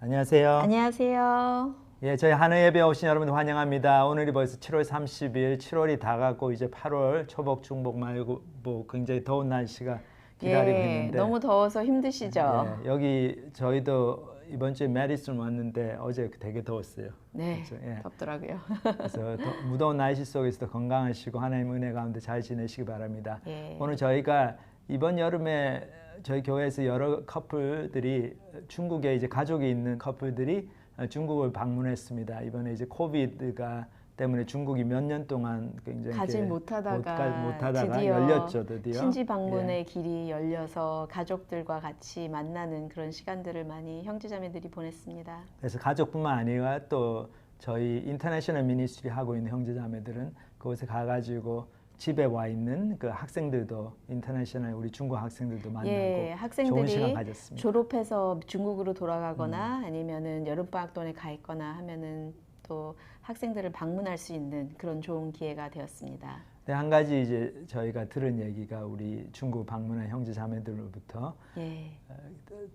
안녕하세요. 안녕하세요. 예, 저희 하늘 예배 오신 여러분 환영합니다. 오늘이 벌써 7월 30일, 7월이 다가고 이제 8월 초복, 중복 말고 뭐 굉장히 더운 날씨가 기다리고 예, 있는데, 너무 더워서 힘드시죠? 예, 여기 저희도 이번 주에 메디슨 왔는데 어제 되게 더웠어요. 네, 그렇죠? 예. 덥더라고요. 그래서 무더운 날씨 속에서도 건강하시고 하나님 은혜 가운데 잘 지내시기 바랍니다. 예, 오늘 저희가 이번 여름에 저희 교회에서 여러 커플들이 중국에 이제 가족이 있는 커플들이 중국을 방문했습니다. 이번에 이제 코비드가 때문에 중국이 몇 년 동안 굉장히 가지 못하다가 드디어 열렸죠, 드디어. 친지 방문의 예. 길이 열려서 가족들과 같이 만나는 그런 시간들을 많이 형제자매들이 보냈습니다. 그래서 가족뿐만 아니라 또 저희 인터내셔널 미니스트리 하고 있는 형제자매들은 그곳에 가가지고 집에 와 있는 그 학생들도 인터내셔널 우리 중국 학생들도 만나고 예, 좋은 시간 학생들이 가졌습니다. 졸업해서 중국으로 돌아가거나 아니면은 여름방학 동안에 가 있거나 하면은 또 학생들을 방문할 수 있는 그런 좋은 기회가 되었습니다. 네, 한 가지 이제 저희가 들은 얘기가 우리 중국 방문한 형제 자매들로부터 예,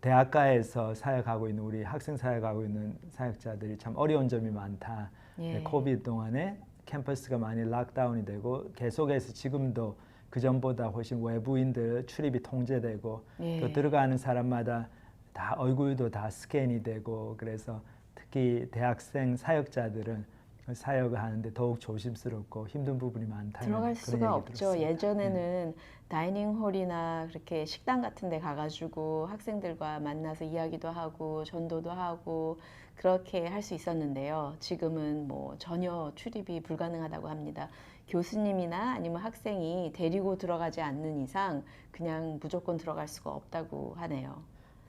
대학가에서 사역하고 있는 우리 학생 사역하고 있는 사역자들이 참 어려운 점이 많다. 예. 코비드 동안에 캠퍼스가 많이 락다운이 되고 계속해서 지금도 그 전보다 훨씬 외부인들 출입이 통제되고 예. 또 들어가는 사람마다 다 얼굴도 다 스캔이 되고 그래서 특히 대학생 사역자들은 사역을 하는데 더욱 조심스럽고 힘든 부분이 많다. 들어갈 수가 없죠. 들었습니다. 예전에는 다이닝홀이나 그렇게 식당 같은 데 가가지고 학생들과 만나서 이야기도 하고 전도도 하고 그렇게 할 수 있었는데요. 지금은 뭐 전혀 출입이 불가능하다고 합니다. 교수님이나 아니면 학생이 데리고 들어가지 않는 이상 그냥 무조건 들어갈 수가 없다고 하네요.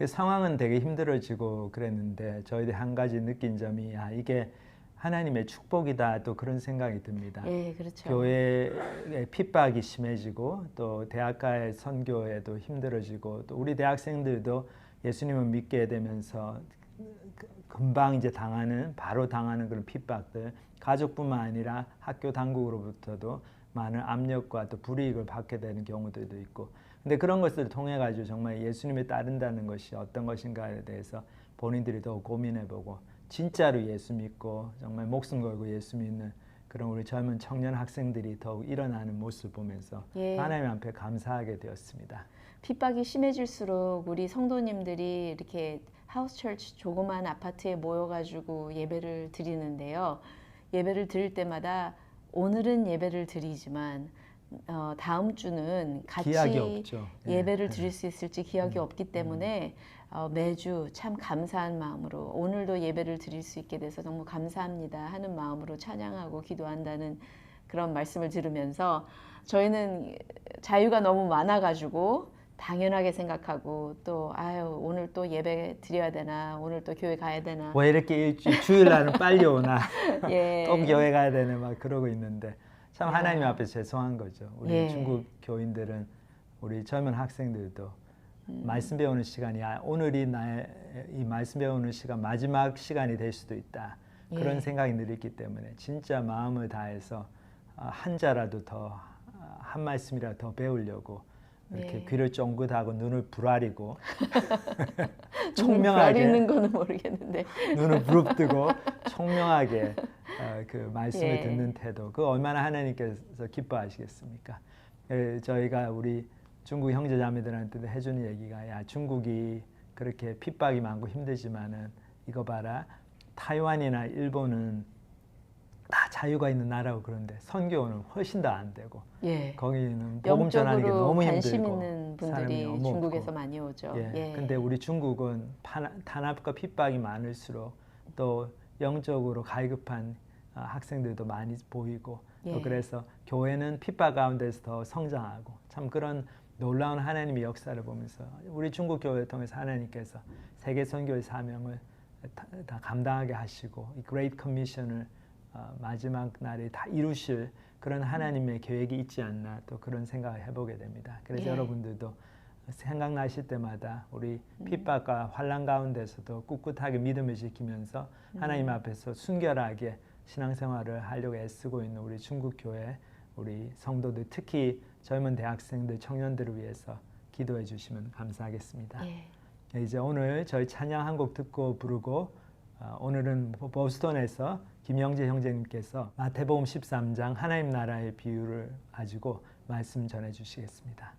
상황은 되게 힘들어지고 그랬는데 저희들이 한 가지 느낀 점이 이게 하나님의 축복이다 또 그런 생각이 듭니다. 예, 그렇죠. 교회의 핍박이 심해지고 또 대학가의 선교에도 힘들어지고 또 우리 대학생들도 예수님을 믿게 되면서 금방 이제 바로 당하는 그런 핍박들, 가족뿐만 아니라 학교 당국으로부터도 많은 압력과 또 불이익을 받게 되는 경우들도 있고, 근데 그런 것들을 통해 가지고 정말 예수님을 따른다는 것이 어떤 것인가에 대해서 본인들이 더 고민해보고 진짜로 예수 믿고 정말 목숨 걸고 예수 믿는 그런 우리 젊은 청년 학생들이 더욱 일어나는 모습을 보면서 예. 하나님 앞에 감사하게 되었습니다. 핍박이 심해질수록 우리 성도님들이 이렇게 하우스 철치 조그만 아파트에 모여가지고 예배를 드리는데요. 예배를 드릴 때마다 오늘은 예배를 드리지만 다음 주는 같이 기약이 없죠. 예배를 드릴 수 있을지 기약이 없기 때문에 매주 참 감사한 마음으로 오늘도 예배를 드릴 수 있게 돼서 너무 감사합니다 하는 마음으로 찬양하고 기도한다는 그런 말씀을 들으면서 저희는 자유가 너무 많아가지고 당연하게 생각하고 또 오늘 또 예배 드려야 되나 오늘 또 교회 가야 되나 왜 이렇게 주일날은 빨리 오나 예. 또 교회 가야 되나 막 그러고 있는데 참 야. 하나님 앞에 죄송한 거죠. 우리 예. 중국 교인들은 우리 젊은 학생들도 말씀 배우는 시간이 오늘이 나의 이 말씀 배우는 시간 마지막 시간이 될 수도 있다. 그런 예. 생각이 늘 있기 때문에 진짜 마음을 다해서 한 자라도 더 한 말씀이라도 더 배우려고 이렇게 네. 귀를 쫑긋하고 눈을 부라리고 청명하게 청명하게 있는 거는 모르겠는데 눈을 부릅뜨고 청명하게 그 말씀을 예. 듣는 태도 그 얼마나 하나님께서 기뻐하시겠습니까? 저희가 우리 중국 형제자매들한테 해주는 얘기가 중국이 그렇게 핍박이 많고 힘들지만은 이거 봐라 타이완이나 일본은 다 자유가 있는 나라고 그런데 선교는 훨씬 더 안 되고 예. 거기는 복음 전하는 게 너무 관심 힘들고 있는 사람이 분들이 너무 중국에서 없고. 많이 오죠. 예. 근데 우리 중국은 탄압과 핍박이 많을수록 또 영적으로 갈급한 학생들도 많이 보이고 또 예. 그래서 교회는 핍박 가운데서 더 성장하고 참 그런 놀라운 하나님의 역사를 보면서 우리 중국 교회를 통해서 하나님께서 세계 선교의 사명을 다 감당하게 하시고 이 Great Commission을 마지막 날에 다 이루실 그런 하나님의 계획이 있지 않나 또 그런 생각을 해보게 됩니다. 그래서 예. 여러분들도 생각나실 때마다 우리 핍박과 환난 가운데서도 꿋꿋하게 믿음을 지키면서 하나님 앞에서 순결하게 신앙생활을 하려고 애쓰고 있는 우리 중국 교회 우리 성도들 특히 젊은 대학생들 청년들을 위해서 기도해 주시면 감사하겠습니다. 예. 이제 오늘 저희 찬양 한 곡 듣고 부르고 오늘은 보스턴에서 김영재 형제님께서 마태복음 13장 하나님 나라의 비유를 가지고 말씀 전해 주시겠습니다.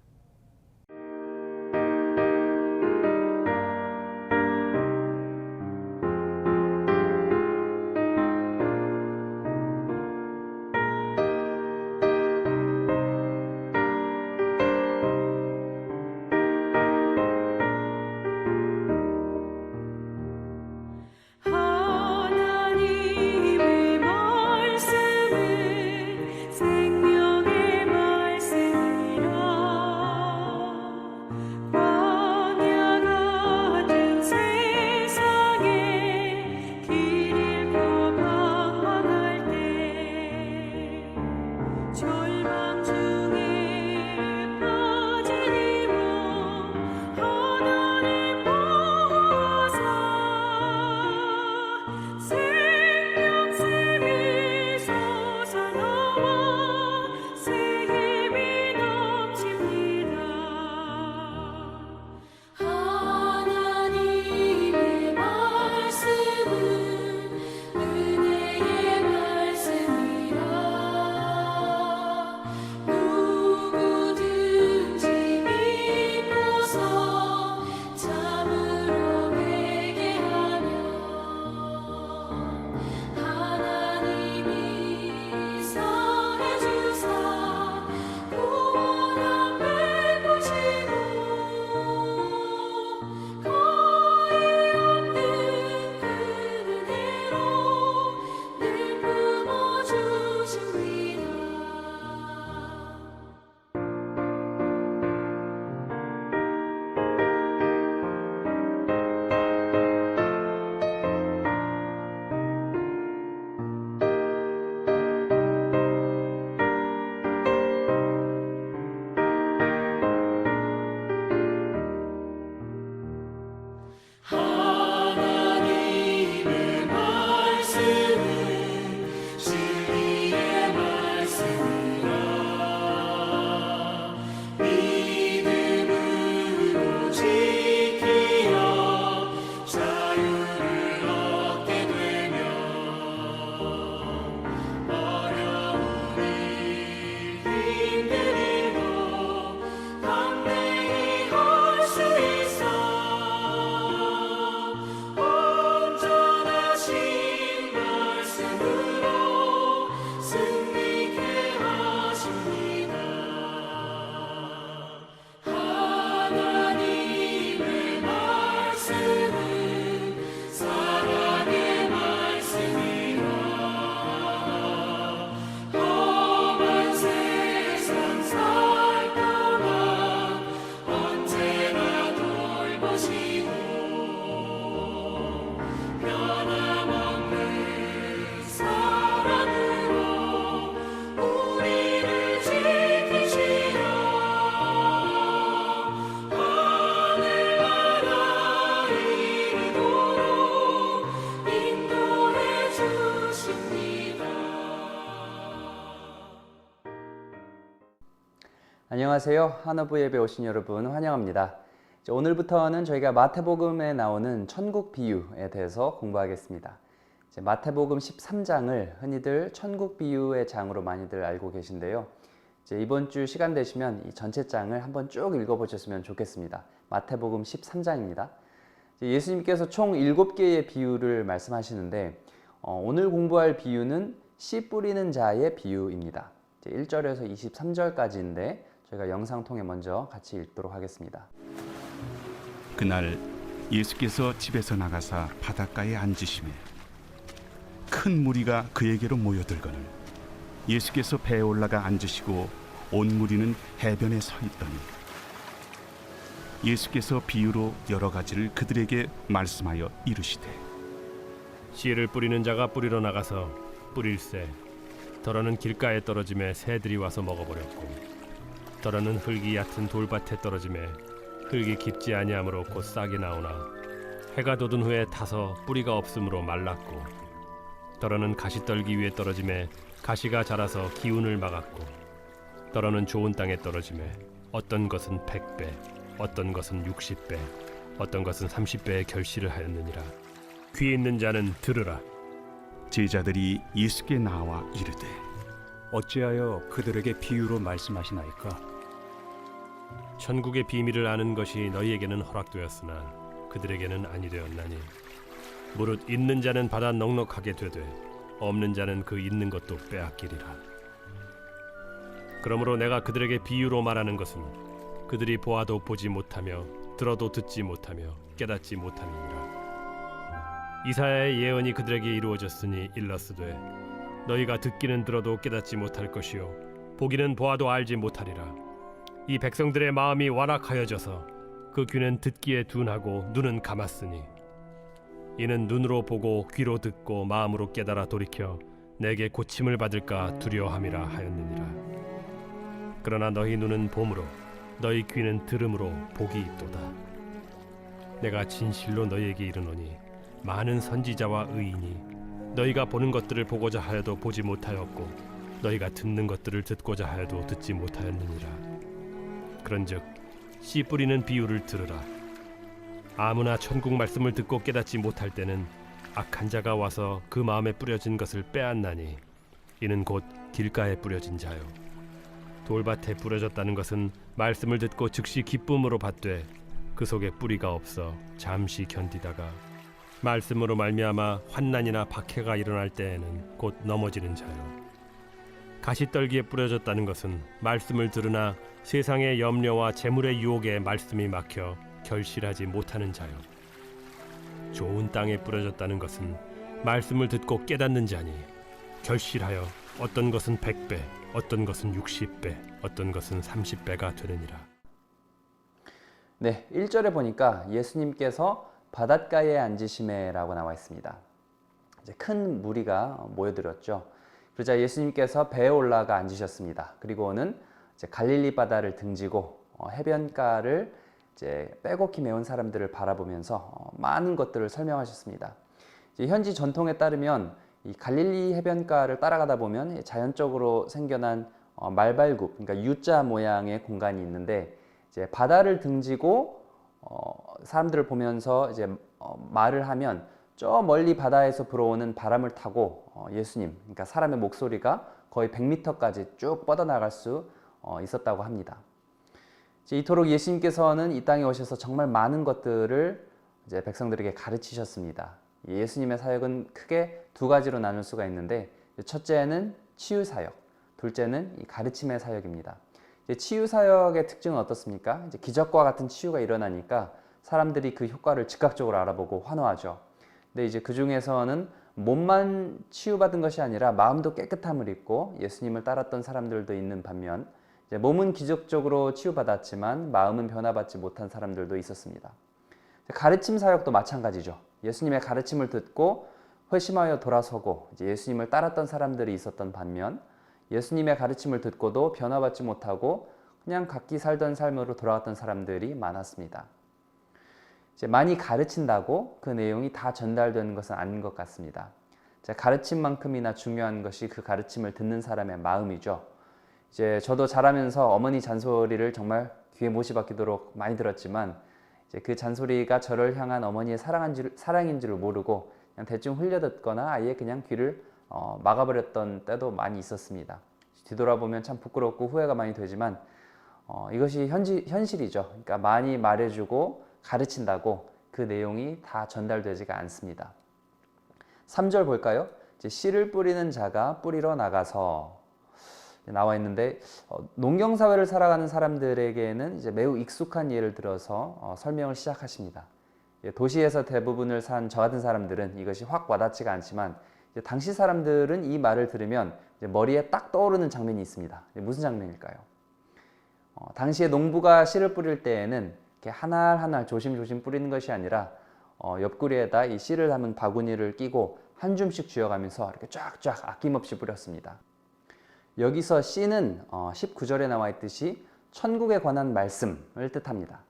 안녕하세요. 한어부 예배 오신 여러분 환영합니다. 오늘부터는 저희가 마태복음에 나오는 천국 비유에 대해서 공부하겠습니다. 마태복음 13장을 흔히들 천국 비유의 장으로 많이들 알고 계신데요. 이번 주 시간 되시면 이 전체 장을 한번 쭉 읽어보셨으면 좋겠습니다. 마태복음 13장입니다. 예수님께서 총 7개의 비유를 말씀하시는데 오늘 공부할 비유는 씨 뿌리는 자의 비유입니다. 1절에서 23절까지인데 저희가 영상 통해 먼저 같이 읽도록 하겠습니다. 그날 예수께서 집에서 나가사 바닷가에 앉으시매 큰 무리가 그에게로 모여들거늘 예수께서 배에 올라가 앉으시고 온 무리는 해변에 서 있더니 예수께서 비유로 여러 가지를 그들에게 말씀하여 이르시되 씨를 뿌리는 자가 뿌리러 나가서 뿌릴새 더러는 길가에 떨어짐에 새들이 와서 먹어버렸고 더러는 흙이 얕은 돌밭에 떨어짐에 흙이 깊지 아니하므로 곧 싹이 나오나 해가 돋은 후에 타서 뿌리가 없으므로 말랐고 더러는 가시떨기 위에 떨어짐에 가시가 자라서 기운을 막았고 더러는 좋은 땅에 떨어짐에 어떤 것은 100배 어떤 것은 60배 어떤 것은 30배의 결실을 하였느니라. 귀 있는 자는 들으라. 제자들이 예수께 나와 이르되 어찌하여 그들에게 비유로 말씀하시나이까? 천국의 비밀을 아는 것이 너희에게는 허락되었으나 그들에게는 아니 되었나니 무릇 있는 자는 받아 넉넉하게 되되 없는 자는 그 있는 것도 빼앗기리라. 그러므로 내가 그들에게 비유로 말하는 것은 그들이 보아도 보지 못하며 들어도 듣지 못하며 깨닫지 못함이니라. 이사야의 예언이 그들에게 이루어졌으니 일렀으되 너희가 듣기는 들어도 깨닫지 못할 것이요 보기는 보아도 알지 못하리라. 이 백성들의 마음이 완악하여져서 그 귀는 듣기에 둔하고 눈은 감았으니 이는 눈으로 보고 귀로 듣고 마음으로 깨달아 돌이켜 내게 고침을 받을까 두려워함이라 하였느니라. 그러나 너희 눈은 봄으로 너희 귀는 들음으로 복이 있도다. 내가 진실로 너희에게 이르노니 많은 선지자와 의인이 너희가 보는 것들을 보고자 하여도 보지 못하였고 너희가 듣는 것들을 듣고자 하여도 듣지 못하였느니라. 그런즉 씨 뿌리는 비유를 들으라. 아무나 천국 말씀을 듣고 깨닫지 못할 때는 악한 자가 와서 그 마음에 뿌려진 것을 빼앗나니 이는 곧 길가에 뿌려진 자요 돌밭에 뿌려졌다는 것은 말씀을 듣고 즉시 기쁨으로 받되 그 속에 뿌리가 없어 잠시 견디다가 말씀으로 말미암아 환난이나 박해가 일어날 때에는 곧 넘어지는 자요 가시떨기에 뿌려졌다는 것은 말씀을 들으나 세상의 염려와 재물의 유혹에 말씀이 막혀 결실하지 못하는 자요 좋은 땅에 뿌려졌다는 것은 말씀을 듣고 깨닫는 자니 결실하여 어떤 것은 100배 어떤 것은 60배 어떤 것은 30배가 되느니라. 네, 1절에 보니까 예수님께서 바닷가에 앉으심에라고 나와 있습니다. 이제 큰 무리가 모여들었죠. 그러자 예수님께서 배에 올라가 앉으셨습니다. 그리고는 이제 갈릴리 바다를 등지고 해변가를 이제 빼곡히 메운 사람들을 바라보면서 많은 것들을 설명하셨습니다. 이제 현지 전통에 따르면 이 갈릴리 해변가를 따라가다 보면 자연적으로 생겨난 말발굽, 그러니까 U자 모양의 공간이 있는데 이제 바다를 등지고 사람들을 보면서 이제 말을 하면 저 멀리 바다에서 불어오는 바람을 타고 예수님, 그러니까 사람의 목소리가 거의 100m까지 쭉 뻗어나갈 수 있었다고 합니다. 이토록 예수님께서는 이 땅에 오셔서 정말 많은 것들을 이제 백성들에게 가르치셨습니다. 예수님의 사역은 크게 두 가지로 나눌 수가 있는데 첫째는 치유 사역, 둘째는 이 가르침의 사역입니다. 치유 사역의 특징은 어떻습니까? 이제 기적과 같은 치유가 일어나니까 사람들이 그 효과를 즉각적으로 알아보고 환호하죠. 근데 이제 그 중에서는 몸만 치유받은 것이 아니라 마음도 깨끗함을 입고 예수님을 따랐던 사람들도 있는 반면 이제 몸은 기적적으로 치유받았지만 마음은 변화받지 못한 사람들도 있었습니다. 가르침 사역도 마찬가지죠. 예수님의 가르침을 듣고 회심하여 돌아서고 이제 예수님을 따랐던 사람들이 있었던 반면 예수님의 가르침을 듣고도 변화받지 못하고 그냥 각기 살던 삶으로 돌아갔던 사람들이 많았습니다. 이제 많이 가르친다고 그 내용이 다 전달되는 것은 아닌 것 같습니다. 가르침만큼이나 중요한 것이 그 가르침을 듣는 사람의 마음이죠. 이제 저도 자라면서 어머니 잔소리를 정말 귀에 못이 박히도록 많이 들었지만 이제 그 잔소리가 저를 향한 어머니의 사랑인 줄 모르고 그냥 대충 흘려듣거나 아예 그냥 귀를 막아버렸던 때도 많이 있었습니다. 뒤돌아보면 참 부끄럽고 후회가 많이 되지만 이것이 현실이죠. 그러니까 많이 말해주고 가르친다고 그 내용이 다 전달되지가 않습니다. 3절 볼까요? 이제 씨를 뿌리는 자가 뿌리러 나가서 나와 있는데 농경사회를 살아가는 사람들에게는 이제 매우 익숙한 예를 들어서 설명을 시작하십니다. 도시에서 대부분을 산 저 같은 사람들은 이것이 확 와닿지가 않지만 이제 당시 사람들은 이 말을 들으면 이제 머리에 딱 떠오르는 장면이 있습니다. 무슨 장면일까요? 당시에 농부가 씨를 뿌릴 때에는 이렇게 한 알 한 알 조심조심 뿌리는 것이 아니라 옆구리에다 이 씨를 담은 바구니를 끼고 한 줌씩 쥐어가면서 이렇게 쫙쫙 아낌없이 뿌렸습니다. 여기서 씨는 19절에 나와 있듯이 천국에 관한 말씀을 뜻합니다.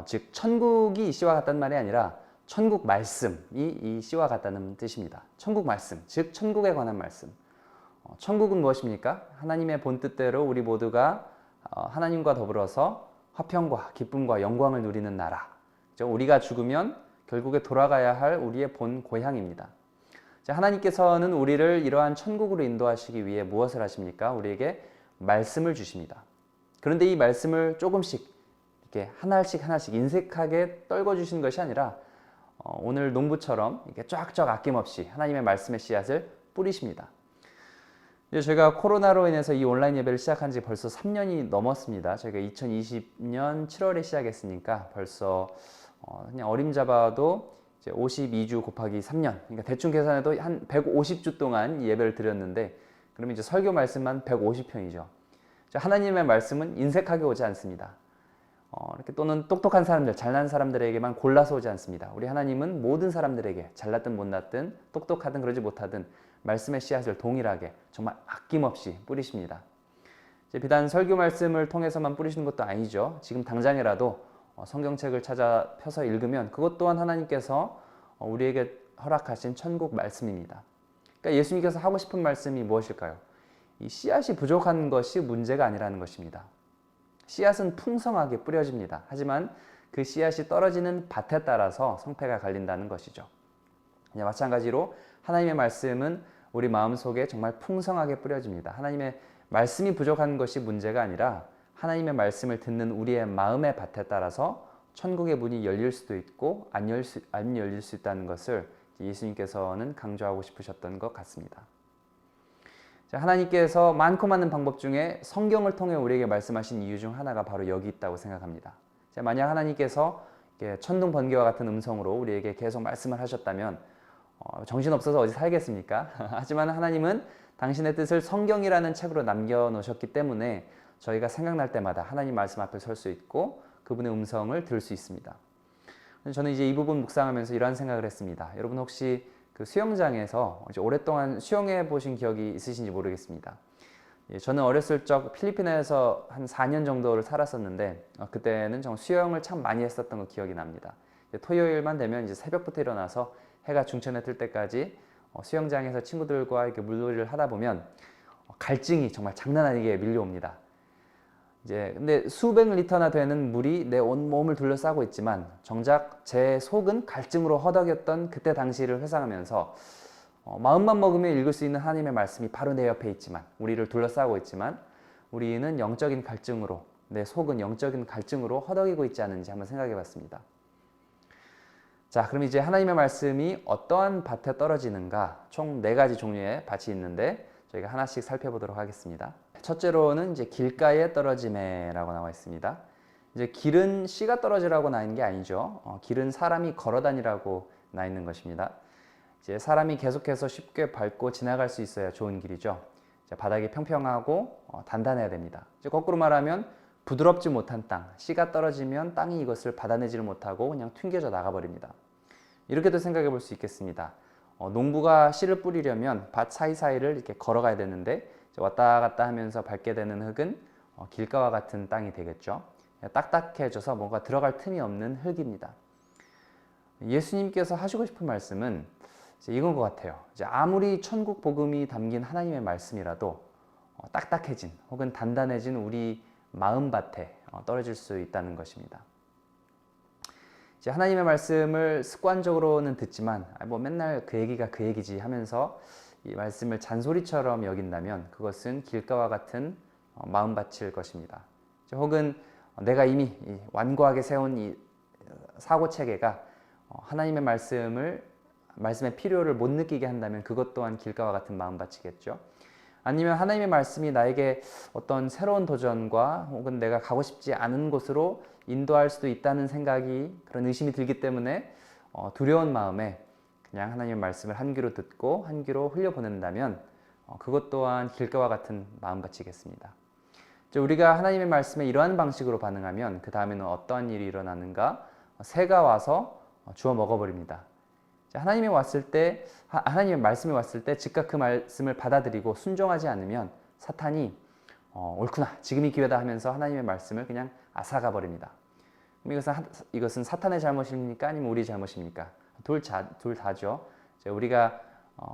즉 천국이 이 씨와 같다는 말이 아니라 천국 말씀이 이 씨와 같다는 뜻입니다. 천국 말씀, 즉 천국에 관한 말씀. 천국은 무엇입니까? 하나님의 본뜻대로 우리 모두가 하나님과 더불어서 화평과 기쁨과 영광을 누리는 나라. 우리가 죽으면 결국에 돌아가야 할 우리의 본 고향입니다. 하나님께서는 우리를 이러한 천국으로 인도하시기 위해 무엇을 하십니까? 우리에게 말씀을 주십니다. 그런데 이 말씀을 조금씩 이렇게 하나씩 인색하게 떨궈 주시는 것이 아니라 오늘 농부처럼 이렇게 쫙쫙 아낌없이 하나님의 말씀의 씨앗을 뿌리십니다. 이제 저희가 코로나로 인해서 이 온라인 예배를 시작한 지 벌써 3년이 넘었습니다. 저희가 2020년 7월에 시작했으니까 벌써 그냥 어림잡아도 이제 52주 곱하기 3년, 그러니까 대충 계산해도 한 150주 동안 예배를 드렸는데, 그러면 이제 설교 말씀만 150편이죠. 하나님의 말씀은 인색하게 오지 않습니다. 이렇게 또는 똑똑한 사람들, 잘난 사람들에게만 골라서 오지 않습니다. 우리 하나님은 모든 사람들에게 잘났든 못났든 똑똑하든 그러지 못하든 말씀의 씨앗을 동일하게 정말 아낌없이 뿌리십니다. 비단 설교 말씀을 통해서만 뿌리시는 것도 아니죠. 지금 당장이라도 성경책을 찾아 펴서 읽으면 그것 또한 하나님께서 우리에게 허락하신 천국 말씀입니다. 그러니까 예수님께서 하고 싶은 말씀이 무엇일까요? 이 씨앗이 부족한 것이 문제가 아니라는 것입니다. 씨앗은 풍성하게 뿌려집니다. 하지만 그 씨앗이 떨어지는 밭에 따라서 성패가 갈린다는 것이죠. 마찬가지로 하나님의 말씀은 우리 마음속에 정말 풍성하게 뿌려집니다. 하나님의 말씀이 부족한 것이 문제가 아니라 하나님의 말씀을 듣는 우리의 마음의 밭에 따라서 천국의 문이 열릴 수도 있고 안 열릴 수 있다는 것을 예수님께서는 강조하고 싶으셨던 것 같습니다. 하나님께서 많고 많은 방법 중에 성경을 통해 우리에게 말씀하신 이유 중 하나가 바로 여기 있다고 생각합니다. 만약 하나님께서 천둥 번개와 같은 음성으로 우리에게 계속 말씀을 하셨다면 정신없어서 어디 살겠습니까? 하지만 하나님은 당신의 뜻을 성경이라는 책으로 남겨놓으셨기 때문에 저희가 생각날 때마다 하나님 말씀 앞에 설 수 있고 그분의 음성을 들을 수 있습니다. 저는 이제 이 부분 묵상하면서 이런 생각을 했습니다. 여러분 혹시 그 수영장에서 이제 오랫동안 수영해 보신 기억이 있으신지 모르겠습니다. 저는 어렸을 적 필리핀에서 한 4년 정도를 살았었는데 그때는 정말 수영을 참 많이 했었던 거 기억이 납니다. 토요일만 되면 이제 새벽부터 일어나서 해가 중천에 뜰 때까지 수영장에서 친구들과 이렇게 물놀이를 하다 보면 갈증이 정말 장난 아니게 밀려옵니다. 근데 수백 리터나 되는 물이 내 온몸을 둘러싸고 있지만 정작 제 속은 갈증으로 허덕였던 그때 당시를 회상하면서 마음만 먹으면 읽을 수 있는 하나님의 말씀이 바로 내 옆에 있지만 우리를 둘러싸고 있지만 우리는 영적인 갈증으로 내 속은 영적인 갈증으로 허덕이고 있지 않은지 한번 생각해 봤습니다. 자, 그럼 이제 하나님의 말씀이 어떠한 밭에 떨어지는가 총 4가지 종류의 밭이 있는데 저희가 하나씩 살펴보도록 하겠습니다. 첫째로는 이제 길가에 떨어짐에라고 나와 있습니다. 이제 길은 씨가 떨어지라고 나 있는 게 아니죠. 길은 사람이 걸어 다니라고 나 있는 것입니다. 이제 사람이 계속해서 쉽게 밟고 지나갈 수 있어야 좋은 길이죠. 바닥이 평평하고 단단해야 됩니다. 이제 거꾸로 말하면 부드럽지 못한 땅, 씨가 떨어지면 땅이 이것을 받아내지를 못하고 그냥 튕겨져 나가버립니다. 이렇게도 생각해 볼 수 있겠습니다. 농부가 씨를 뿌리려면 밭 사이사이를 이렇게 걸어가야 되는데 왔다 갔다 하면서 밟게 되는 흙은 길가와 같은 땅이 되겠죠. 딱딱해져서 뭔가 들어갈 틈이 없는 흙입니다. 예수님께서 하시고 싶은 말씀은 이건 것 같아요. 아무리 천국 복음이 담긴 하나님의 말씀이라도 딱딱해진 혹은 단단해진 우리 마음밭에 떨어질 수 있다는 것입니다. 하나님의 말씀을 습관적으로는 듣지만 맨날 그 얘기가 그 얘기지 하면서 이 말씀을 잔소리처럼 여긴다면 그것은 길가와 같은 마음밭일 것입니다. 혹은 내가 이미 완고하게 세운 이 사고체계가 하나님의 말씀의 필요를 못 느끼게 한다면 그것 또한 길가와 같은 마음밭이겠죠. 아니면 하나님의 말씀이 나에게 어떤 새로운 도전과 혹은 내가 가고 싶지 않은 곳으로 인도할 수도 있다는 생각이 그런 의심이 들기 때문에 두려운 마음에 그냥 하나님의 말씀을 한 귀로 듣고 한 귀로 흘려보낸다면 그것 또한 길가와 같은 마음밭이겠습니다. 우리가 하나님의 말씀에 이러한 방식으로 반응하면 그 다음에는 어떠한 일이 일어나는가? 새가 와서 주워 먹어버립니다. 하나님의 말씀이 왔을 때 즉각 그 말씀을 받아들이고 순종하지 않으면 사탄이 옳구나 지금이 기회다 하면서 하나님의 말씀을 그냥 앗아가 버립니다. 그럼 이것은 사탄의 잘못입니까? 아니면 우리 잘못입니까? 둘 다죠. 우리가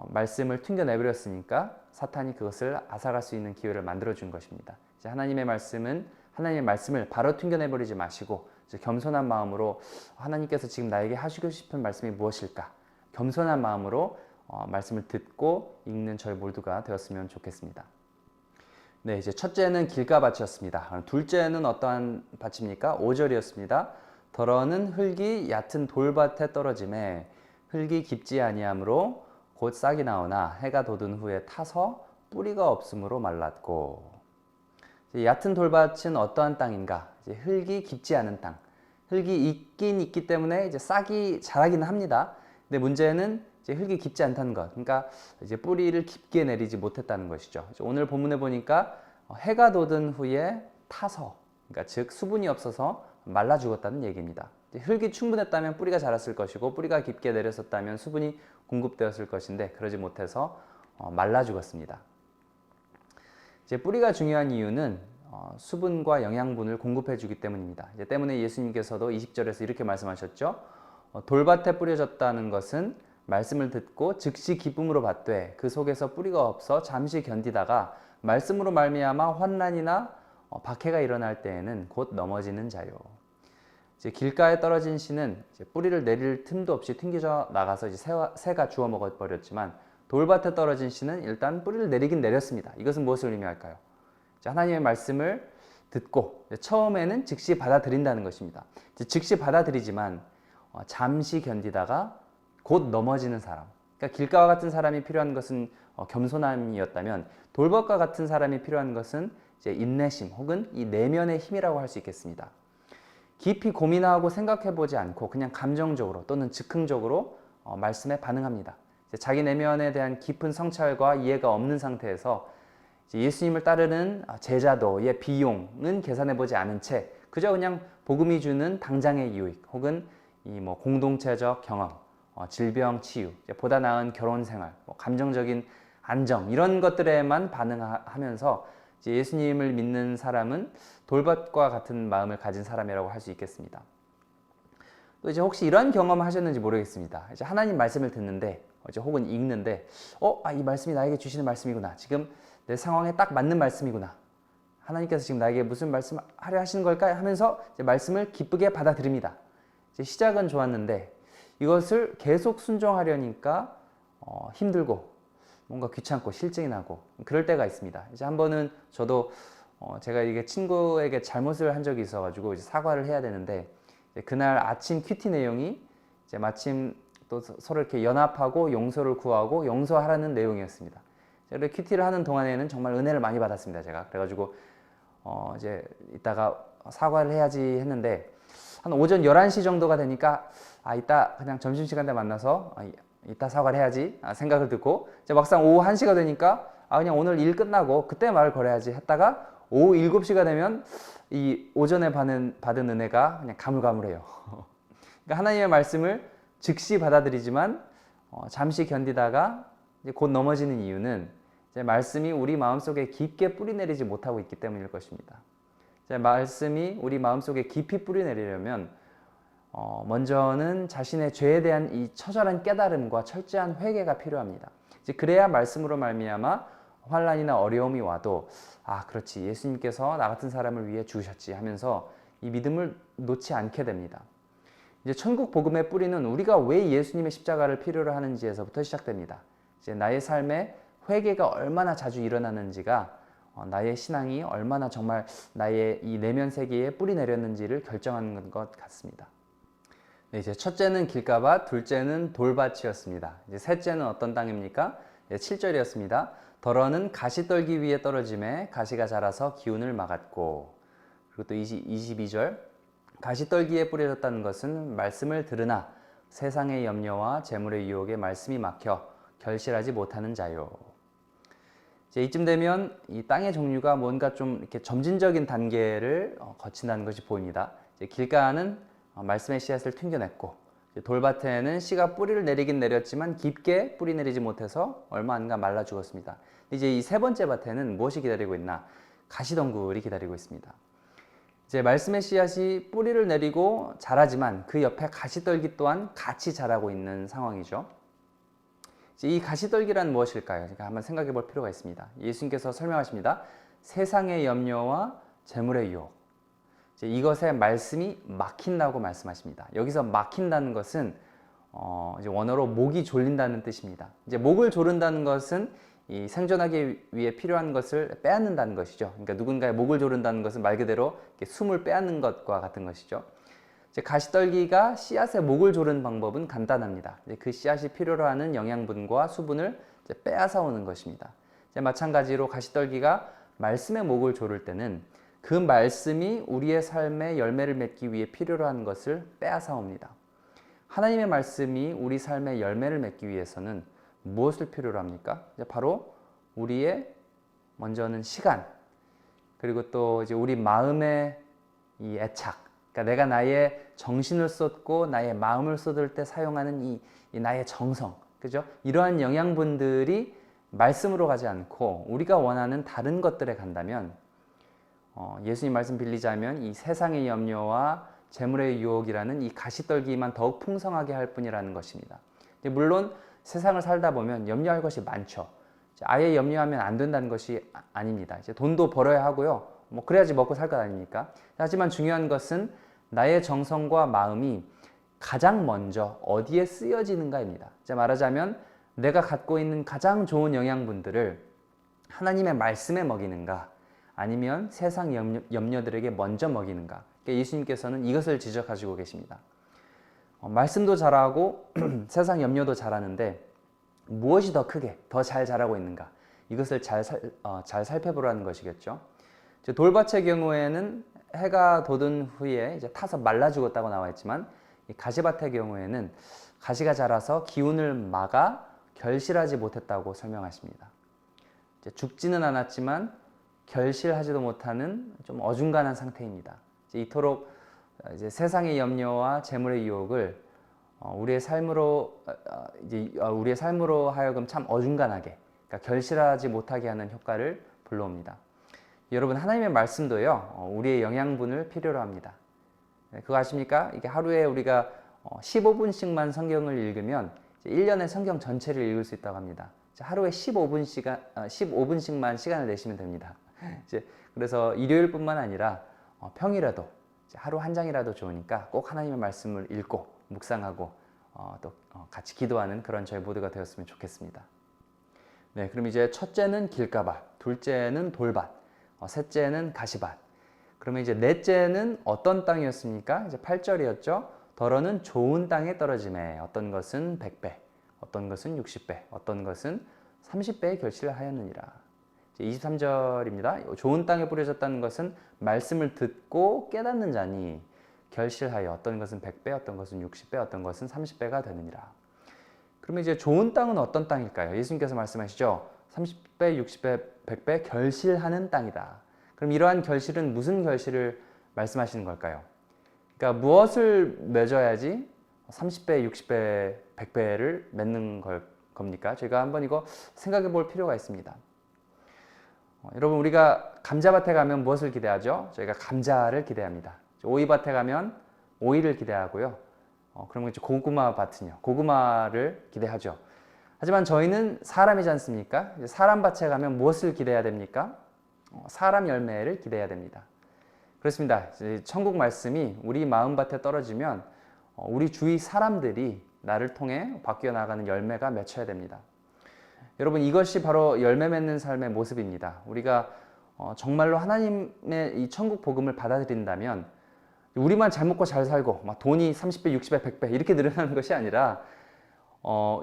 말씀을 튕겨내버렸으니까 사탄이 그것을 앗아갈 수 있는 기회를 만들어준 것입니다. 하나님의 말씀을 바로 튕겨내버리지 마시고 이제 겸손한 마음으로 하나님께서 지금 나에게 하시고 싶은 말씀이 무엇일까? 겸손한 마음으로 말씀을 듣고 읽는 저희 모두가 되었으면 좋겠습니다. 네, 이제 첫째는 길가밭이었습니다. 둘째는 어떠한 밭입니까? 5절이었습니다. 더러는 흙이 얕은 돌밭에 떨어짐에 흙이 깊지 아니하므로 곧 싹이 나오나 해가 돋은 후에 타서 뿌리가 없으므로 말랐고. 얕은 돌밭은 어떠한 땅인가? 이제 흙이 깊지 않은 땅. 흙이 있긴 있기 때문에 이제 싹이 자라기는 합니다. 근데 문제는 이제 흙이 깊지 않다는 것. 그러니까 이제 뿌리를 깊게 내리지 못했다는 것이죠. 오늘 본문에 보니까 해가 돋은 후에 타서, 그러니까 즉 수분이 없어서 말라 죽었다는 얘기입니다. 흙이 충분했다면 뿌리가 자랐을 것이고 뿌리가 깊게 내렸었다면 수분이 공급되었을 것인데 그러지 못해서 말라 죽었습니다. 이제 뿌리가 중요한 이유는 수분과 영양분을 공급해 주기 때문입니다. 이제 때문에 예수님께서도 20절에서 이렇게 말씀하셨죠. 돌밭에 뿌려졌다는 것은 말씀을 듣고 즉시 기쁨으로 받되 그 속에서 뿌리가 없어 잠시 견디다가 말씀으로 말미암아 환난이나 박해가 일어날 때에는 곧 넘어지는 자요. 이제 길가에 떨어진 씨는 이제 뿌리를 내릴 틈도 없이 튕겨져 나가서 이제 새가 주워 먹어 버렸지만 돌밭에 떨어진 씨는 일단 뿌리를 내리긴 내렸습니다. 이것은 무엇을 의미할까요? 하나님의 말씀을 듣고 처음에는 즉시 받아들인다는 것입니다. 즉시 받아들이지만 잠시 견디다가 곧 넘어지는 사람. 그러니까 길가와 같은 사람이 필요한 것은 겸손함이었다면 돌밭과 같은 사람이 필요한 것은 이제 인내심 혹은 이 내면의 힘이라고 할 수 있겠습니다. 깊이 고민하고 생각해보지 않고 그냥 감정적으로 또는 즉흥적으로 말씀에 반응합니다. 자기 내면에 대한 깊은 성찰과 이해가 없는 상태에서 예수님을 따르는 제자도의 비용은 계산해보지 않은 채 그저 그냥 복음이 주는 당장의 유익 혹은 이 공동체적 경험, 질병 치유, 보다 나은 결혼 생활, 감정적인 안정 이런 것들에만 반응하면서 이제 예수님을 믿는 사람은 돌밭과 같은 마음을 가진 사람이라고 할 수 있겠습니다. 또 이제 혹시 이런 경험 하셨는지 모르겠습니다. 이제 하나님 말씀을 듣는데 혹은 읽는데 이 말씀이 나에게 주시는 말씀이구나. 지금 내 상황에 딱 맞는 말씀이구나. 하나님께서 지금 나에게 무슨 말씀 하려 하시는 걸까 하면서 이제 말씀을 기쁘게 받아들입니다. 이제 시작은 좋았는데 이것을 계속 순종하려니까 힘들고 뭔가 귀찮고 실증이 나고 그럴 때가 있습니다. 이제 한 번은 저도 제가 이게 친구에게 잘못을 한 적이 있어가지고 이제 사과를 해야 되는데 그날 아침 큐티 내용이 이제 마침 또 서로 이렇게 연합하고 용서를 구하고 용서하라는 내용이었습니다. 그래서 큐티를 하는 동안에는 정말 은혜를 많이 받았습니다. 제가 그래가지고 이제 이따가 사과를 해야지 했는데 한 오전 11시 정도가 되니까 이따 그냥 점심시간 때 만나서 이따 사과를 해야지 생각을 듣고 이제 막상 오후 1시가 되니까 그냥 오늘 일 끝나고 그때 말을 걸어야지 했다가 오후 7시가 되면 이 오전에 받은 은혜가 그냥 가물가물해요. 그러니까 하나님의 말씀을 즉시 받아들이지만 잠시 견디다가 이제 곧 넘어지는 이유는 이제 말씀이 우리 마음속에 깊게 뿌리내리지 못하고 있기 때문일 것입니다. 이제 말씀이 우리 마음속에 깊이 뿌리내리려면 먼저는 자신의 죄에 대한 이 처절한 깨달음과 철저한 회개가 필요합니다. 이제 그래야 말씀으로 말미암아 환난이나 어려움이 와도 그렇지 예수님께서 나 같은 사람을 위해 죽으셨지 하면서 이 믿음을 놓지 않게 됩니다. 이제 천국 복음의 뿌리는 우리가 왜 예수님의 십자가를 필요로 하는지에서부터 시작됩니다. 이제 나의 삶에 회개가 얼마나 자주 일어나는지가 나의 신앙이 얼마나 정말 나의 이 내면 세계에 뿌리 내렸는지를 결정하는 것 같습니다. 네, 이제 첫째는 길가밭, 둘째는 돌밭이었습니다. 이제 셋째는 어떤 땅입니까? 7절이었습니다. 더러는 가시떨기 위에 떨어짐에 가시가 자라서 기운을 막았고, 그리고 또 22절 가시떨기에 뿌려졌다는 것은 말씀을 들으나 세상의 염려와 재물의 유혹에 말씀이 막혀 결실하지 못하는 자요. 이제 이쯤 되면 이 땅의 종류가 뭔가 좀 이렇게 점진적인 단계를 거친다는 것이 보입니다. 이제 길가는 말씀의 씨앗을 튕겨냈고, 돌밭에는 씨가 뿌리를 내리긴 내렸지만 깊게 뿌리 내리지 못해서 얼마 안 가 말라 죽었습니다. 이제 이 세 번째 밭에는 무엇이 기다리고 있나? 가시덩굴이 기다리고 있습니다. 이제 말씀의 씨앗이 뿌리를 내리고 자라지만 그 옆에 가시떨기 또한 같이 자라고 있는 상황이죠. 이제 이 가시떨기란 무엇일까요? 그러니까 한번 생각해 볼 필요가 있습니다. 예수님께서 설명하십니다. 세상의 염려와 재물의 유혹. 이제 이것에 말씀이 막힌다고 말씀하십니다. 여기서 막힌다는 것은 이제 원어로 목이 졸린다는 뜻입니다. 이제 목을 조른다는 것은 이 생존하기 위해 필요한 것을 빼앗는다는 것이죠. 그러니까 누군가의 목을 조른다는 것은 말 그대로 이렇게 숨을 빼앗는 것과 같은 것이죠. 이제 가시떨기가 씨앗의 목을 조르는 방법은 간단합니다. 이제 그 씨앗이 필요로 하는 영양분과 수분을 이제 빼앗아 오는 것입니다. 이제 마찬가지로 가시떨기가 말씀의 목을 조를 때는 그 말씀이 우리의 삶에 열매를 맺기 위해 필요로 하는 것을 빼앗아 옵니다. 하나님의 말씀이 우리 삶에 열매를 맺기 위해서는 무엇을 필요로 합니까? 이제 바로 우리의 먼저는 시간, 그리고 또 이제 우리 마음의 이 애착, 그러니까 내가 나의 정신을 쏟고 나의 마음을 쏟을 때 사용하는 이 나의 정성, 그죠? 이러한 영양분들이 말씀으로 가지 않고 우리가 원하는 다른 것들에 간다면 예수님 말씀 빌리자면 이 세상의 염려와 재물의 유혹이라는 이 가시떨기만 더욱 풍성하게 할 뿐이라는 것입니다. 물론 세상을 살다 보면 염려할 것이 많죠. 아예 염려하면 안 된다는 것이 아닙니다. 이제 돈도 벌어야 하고요. 뭐 그래야지 먹고 살 것 아닙니까? 하지만 중요한 것은 나의 정성과 마음이 가장 먼저 어디에 쓰여지는가입니다. 이제 말하자면 내가 갖고 있는 가장 좋은 영양분들을 하나님의 말씀에 먹이는가, 아니면 세상 염려들에게 먼저 먹이는가. 그러니까 예수님께서는 이것을 지적하시고 계십니다. 말씀도 잘하고 세상 염려도 잘하는데 무엇이 더 크게 더 잘 자라고 있는가, 이것을 잘 살펴보라는 것이겠죠. 돌밭의 경우에는 해가 돋은 후에 이제 타서 말라 죽었다고 나와 있지만, 이 가시밭의 경우에는 가시가 자라서 기운을 막아 결실하지 못했다고 설명하십니다. 이제 죽지는 않았지만 결실하지도 못하는 좀 어중간한 상태입니다. 이토록 이제 세상의 염려와 재물의 유혹을 우리의 삶으로 하여금 참 어중간하게, 그러니까 결실하지 못하게 하는 효과를 불러옵니다. 여러분, 하나님의 말씀도요, 우리의 영양분을 필요로 합니다. 그거 아십니까? 이게 하루에 우리가 15분씩만 성경을 읽으면 1년의 성경 전체를 읽을 수 있다고 합니다. 하루에 15분씩만 시간을 내시면 됩니다. 그래서 일요일뿐만 아니라 평일에도 하루 한 장이라도 좋으니까 꼭 하나님의 말씀을 읽고 묵상하고 또 같이 기도하는 그런 저희 모두가 되었으면 좋겠습니다. 네, 그럼 이제 첫째는 길가밭, 둘째는 돌밭, 셋째는 가시밭. 그러면 이제 넷째는 어떤 땅이었습니까? 이제 8절이었죠. 더러는 좋은 땅에 떨어짐에 어떤 것은 100배, 어떤 것은 60배, 어떤 것은 30배의 결실을 하였느니라. 23절입니다. 좋은 땅에 뿌려졌다는 것은 말씀을 듣고 깨닫는 자니 결실하여 어떤 것은 100배, 어떤 것은 60배, 어떤 것은 30배가 되느니라. 그러면 이제 좋은 땅은 어떤 땅일까요? 예수님께서 말씀하시죠. 30배, 60배, 100배 결실하는 땅이다. 그럼 이러한 결실은 무슨 결실을 말씀하시는 걸까요? 그러니까 무엇을 맺어야지 30배, 60배, 100배를 맺는 겁니까? 저희가 한번 이거 생각해 볼 필요가 있습니다. 여러분, 우리가 감자밭에 가면 무엇을 기대하죠? 저희가 감자를 기대합니다. 오이밭에 가면 오이를 기대하고요. 그러면 이제 고구마밭은요, 고구마를 기대하죠. 하지만 저희는 사람이지 않습니까? 사람 밭에 가면 무엇을 기대해야 됩니까? 사람 열매를 기대해야 됩니다. 그렇습니다. 천국 말씀이 우리 마음밭에 떨어지면 우리 주위 사람들이 나를 통해 바뀌어 나가는 열매가 맺혀야 됩니다. 여러분, 이것이 바로 열매 맺는 삶의 모습입니다. 우리가 정말로 하나님의 이 천국 복음을 받아들인다면 우리만 잘 먹고 잘 살고 막 돈이 30배, 60배, 100배 이렇게 늘어나는 것이 아니라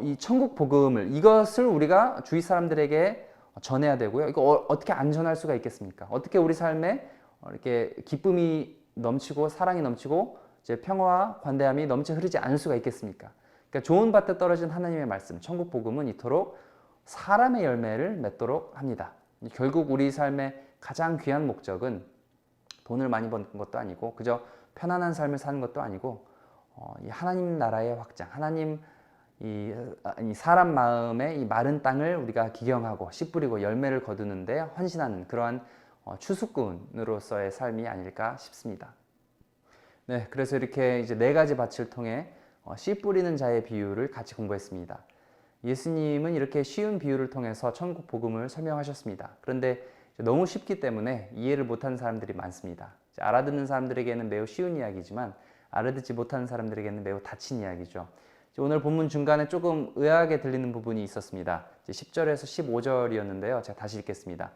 이 천국 복음을, 이것을 우리가 주위 사람들에게 전해야 되고요. 이거 어떻게 안 전할 수가 있겠습니까? 어떻게 우리 삶에 이렇게 기쁨이 넘치고 사랑이 넘치고 이제 평화와 관대함이 넘쳐 흐르지 않을 수가 있겠습니까? 그러니까 좋은 밭에 떨어진 하나님의 말씀, 천국 복음은 이토록 사람의 열매를 맺도록 합니다. 결국 우리 삶의 가장 귀한 목적은 돈을 많이 버는 것도 아니고 그저 편안한 삶을 사는 것도 아니고 이 하나님 나라의 확장, 하나님 이 사람 마음의 이 마른 땅을 우리가 기경하고 씨 뿌리고 열매를 거두는데 헌신하는 그러한 추수꾼으로서의 삶이 아닐까 싶습니다. 네, 그래서 이렇게 이제 4가지 밭을 통해 씨 뿌리는 자의 비유를 같이 공부했습니다. 예수님은 이렇게 쉬운 비유를 통해서 천국 복음을 설명하셨습니다. 그런데 너무 쉽기 때문에 이해를 못하는 사람들이 많습니다. 이제 알아듣는 사람들에게는 매우 쉬운 이야기지만 알아듣지 못하는 사람들에게는 매우 다친 이야기죠. 오늘 본문 중간에 조금 의아하게 들리는 부분이 있었습니다. 10절에서 15절이었는데요. 제가 다시 읽겠습니다.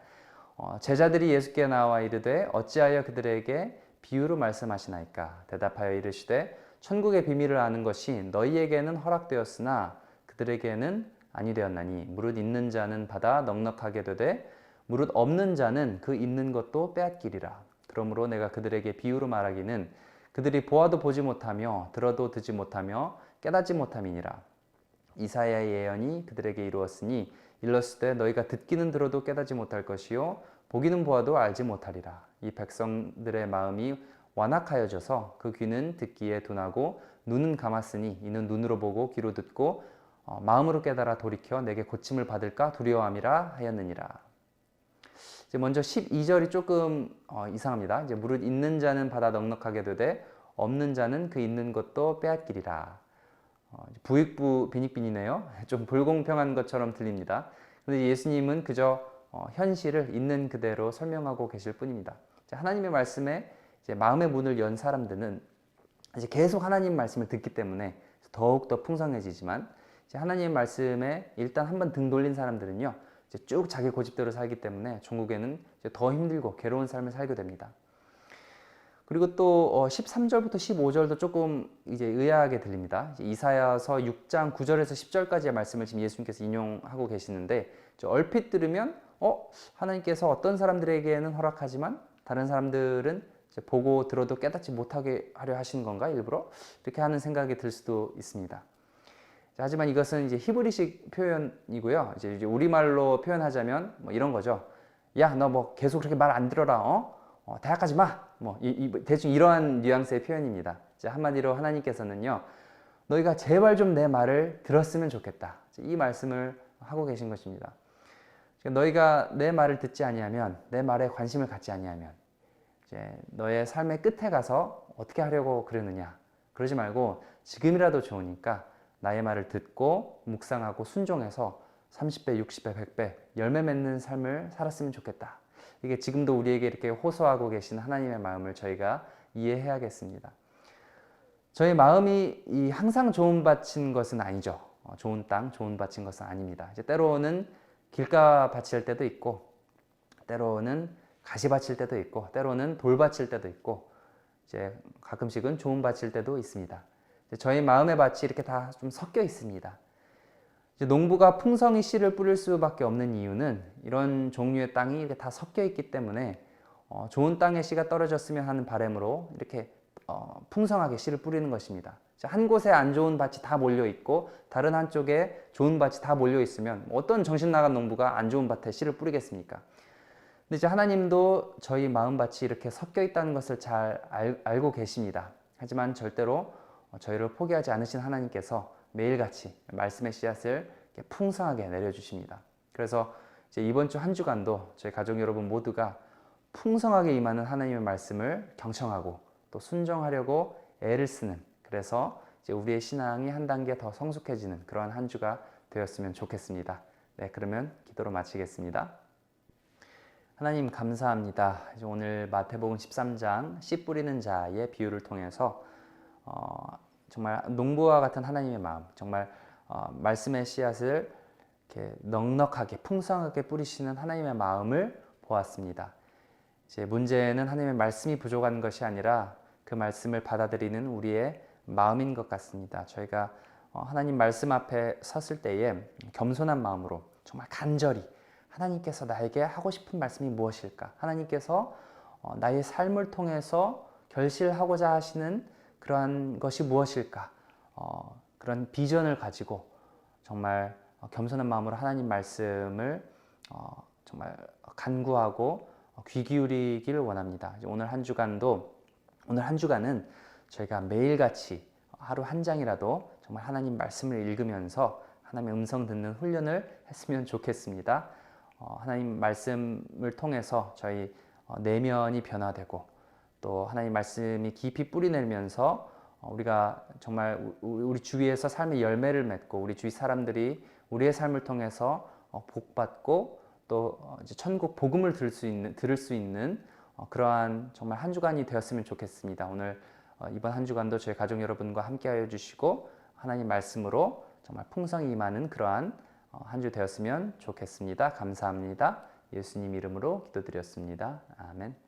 제자들이 예수께 나와 이르되 어찌하여 그들에게 비유로 말씀하시나이까? 대답하여 이르시되 천국의 비밀을 아는 것이 너희에게는 허락되었으나 그들에게는 아니 되었나니 무릇 있는 자는 받아 넉넉하게 되되 무릇 없는 자는 그 있는 것도 빼앗기리라. 그러므로 내가 그들에게 비유로 말하기는 그들이 보아도 보지 못하며 들어도 듣지 못하며 깨닫지 못함이니라. 이사야의 예언이 그들에게 이루었으니 일렀을 때 너희가 듣기는 들어도 깨닫지 못할 것이요 보기는 보아도 알지 못하리라. 이 백성들의 마음이 완악하여져서 그 귀는 듣기에 둔하고 눈은 감았으니 이는 눈으로 보고 귀로 듣고 마음으로 깨달아 돌이켜 내게 고침을 받을까 두려워함이라 하였느니라. 이제 먼저 12절이 조금 이상합니다. 이제 무릇 있는 자는 받아 넉넉하게 되되 없는 자는 그 있는 것도 빼앗기리라. 부익부 빈익빈이네요. 좀 불공평한 것처럼 들립니다. 그런데 예수님은 그저 현실을 있는 그대로 설명하고 계실 뿐입니다. 하나님의 말씀에 이제 마음의 문을 연 사람들은 이제 계속 하나님 말씀을 듣기 때문에 더욱더 풍성해지지만 이제 하나님의 말씀에 일단 한번 등 돌린 사람들은요 이제 쭉 자기 고집대로 살기 때문에 종국에는 이제 더 힘들고 괴로운 삶을 살게 됩니다. 그리고 또 13절부터 15절도 조금 이제 의아하게 들립니다. 이제 이사야서 6장 9절에서 10절까지의 말씀을 지금 예수님께서 인용하고 계시는데 얼핏 들으면 하나님께서 어떤 사람들에게는 허락하지만 다른 사람들은 이제 보고 들어도 깨닫지 못하게 하려 하시는 건가 일부러? 이렇게 하는 생각이 들 수도 있습니다. 하지만 이것은 이제 히브리식 표현이고요. 이제 우리말로 표현하자면 뭐 이런 거죠. 야, 너 뭐 계속 그렇게 말 안 들어라. 대학 가지 마. 대충 이러한 뉘앙스의 표현입니다. 이제 한마디로 하나님께서는요, 너희가 제발 좀 내 말을 들었으면 좋겠다. 이 말씀을 하고 계신 것입니다. 너희가 내 말을 듣지 아니하면, 내 말에 관심을 갖지 아니하면, 이제 너의 삶의 끝에 가서 어떻게 하려고 그러느냐. 그러지 말고 지금이라도 좋으니까 나의 말을 듣고 묵상하고 순종해서 30배, 60배, 100배 열매 맺는 삶을 살았으면 좋겠다. 이게 지금도 우리에게 이렇게 호소하고 계신 하나님의 마음을 저희가 이해해야겠습니다. 저희 마음이 항상 좋은 밭인 것은 아니죠. 좋은 땅, 좋은 밭인 것은 아닙니다. 이제 때로는 길가 밭일 때도 있고, 때로는 가시 밭일 때도 있고, 때로는 돌 밭일 때도 있고, 이제 가끔씩은 좋은 밭일 때도 있습니다. 저희 마음의 밭이 이렇게 다 좀 섞여 있습니다. 이제 농부가 풍성히 씨를 뿌릴 수밖에 없는 이유는 이런 종류의 땅이 이렇게 다 섞여 있기 때문에 좋은 땅에 씨가 떨어졌으면 하는 바람으로 이렇게 풍성하게 씨를 뿌리는 것입니다. 한 곳에 안 좋은 밭이 다 몰려 있고 다른 한쪽에 좋은 밭이 다 몰려 있으면 어떤 정신 나간 농부가 안 좋은 밭에 씨를 뿌리겠습니까? 근데 이제 하나님도 저희 마음밭이 이렇게 섞여 있다는 것을 잘 알고 계십니다. 하지만 절대로 저희를 포기하지 않으신 하나님께서 매일같이 말씀의 씨앗을 이렇게 풍성하게 내려주십니다. 그래서 이제 이번 주 한 주간도 저희 가족 여러분 모두가 풍성하게 임하는 하나님의 말씀을 경청하고 또 순종하려고 애를 쓰는, 그래서 이제 우리의 신앙이 한 단계 더 성숙해지는 그러한 한 주가 되었으면 좋겠습니다. 네, 그러면 기도로 마치겠습니다. 하나님 감사합니다. 이제 오늘 마태복음 13장 씨 뿌리는 자의 비유를 통해서 정말 농부와 같은 하나님의 마음, 정말 말씀의 씨앗을 이렇게 넉넉하게 풍성하게 뿌리시는 하나님의 마음을 보았습니다. 이제 문제는 하나님의 말씀이 부족한 것이 아니라 그 말씀을 받아들이는 우리의 마음인 것 같습니다. 저희가 하나님 말씀 앞에 섰을 때에 겸손한 마음으로 정말 간절히 하나님께서 나에게 하고 싶은 말씀이 무엇일까? 하나님께서 나의 삶을 통해서 결실하고자 하시는 그러한 것이 무엇일까? 그런 비전을 가지고 정말 겸손한 마음으로 하나님 말씀을 정말 간구하고 귀 기울이기를 원합니다. 오늘 한 주간은 저희가 매일같이 하루 한 장이라도 정말 하나님 말씀을 읽으면서 하나님의 음성 듣는 훈련을 했으면 좋겠습니다. 하나님 말씀을 통해서 저희 내면이 변화되고 또 하나님 말씀이 깊이 뿌리내면서 우리가 정말 우리 주위에서 삶의 열매를 맺고 우리 주위 사람들이 우리의 삶을 통해서 복받고 또 이제 천국 복음을 들을 수 있는 그러한 정말 한 주간이 되었으면 좋겠습니다. 오늘 이번 한 주간도 저희 가족 여러분과 함께하여 주시고 하나님 말씀으로 정말 풍성히 임하는 그러한 한 주 되었으면 좋겠습니다. 감사합니다. 예수님 이름으로 기도드렸습니다. 아멘.